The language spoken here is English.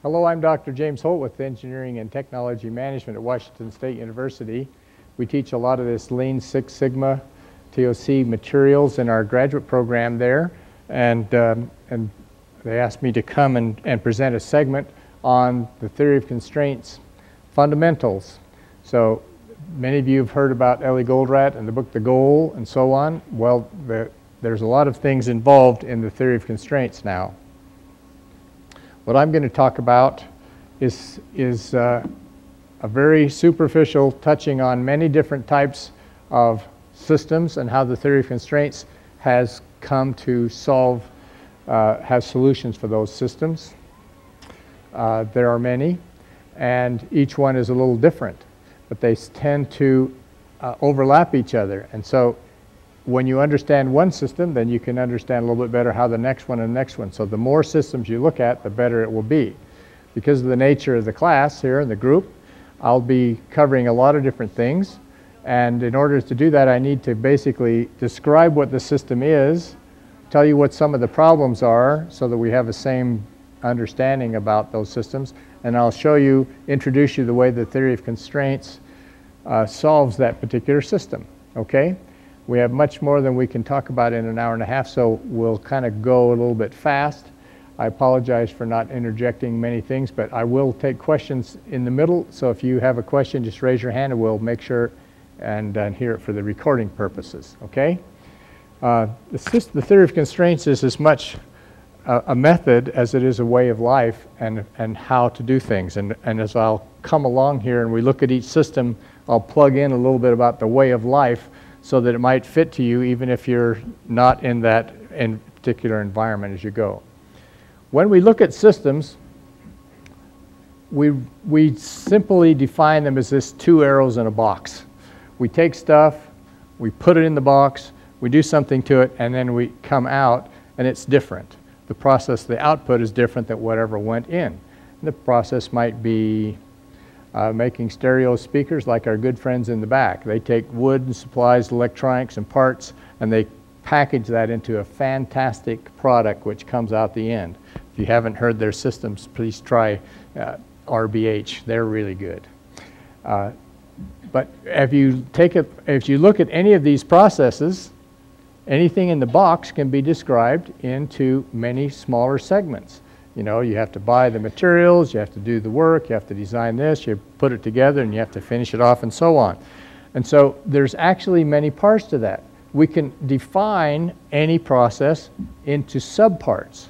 Hello, I'm Dr. James Holt with Engineering and Technology Management at Washington State University. We teach a lot of this Lean Six Sigma TOC materials in our graduate program there, and they asked me to come and present a segment on the theory of constraints fundamentals. So many of you have heard about Ellie Goldratt and the book The Goal and so on. Well, there's a lot of things involved in the theory of constraints now. What I'm going to talk about is a very superficial touching on many different types of systems and how the theory of constraints has come to have solutions for those systems. There are many, and each one is a little different, but they tend to overlap each other. And so when you understand one system, then you can understand a little bit better how the next one and the next one. So the more systems you look at, the better it will be. Because of the nature of the class here in the group, I'll be covering a lot of different things. And in order to do that, I need to basically describe what the system is, tell you what some of the problems are so that we have the same understanding about those systems. And I'll introduce you the way the theory of constraints solves that particular system. Okay? We have much more than we can talk about in an hour and a half, so we'll kind of go a little bit fast. I apologize for not interjecting many things, but I will take questions in the middle. So if you have a question, just raise your hand and we'll make sure and hear it for the recording purposes. Okay? The theory of constraints is as much a method as it is a way of life and how to do things. And as I'll come along here and we look at each system, I'll plug in a little bit about the way of life so that it might fit to you even if you're not in that particular environment as you go. When we look at systems, we simply define them as this two arrows in a box. We take stuff, we put it in the box, we do something to it, and then we come out and it's different. The process, the output is different than whatever went in. The process might be making stereo speakers like our good friends in the back. They take wood and supplies, electronics and parts, and they package that into a fantastic product which comes out the end. If you haven't heard their systems, please try RBH. They're really good. But if you look at any of these processes, anything in the box can be described into many smaller segments. You know, you have to buy the materials, you have to do the work, you have to design this, you put it together, and you have to finish it off and so on. And so there's actually many parts to that. We can define any process into subparts.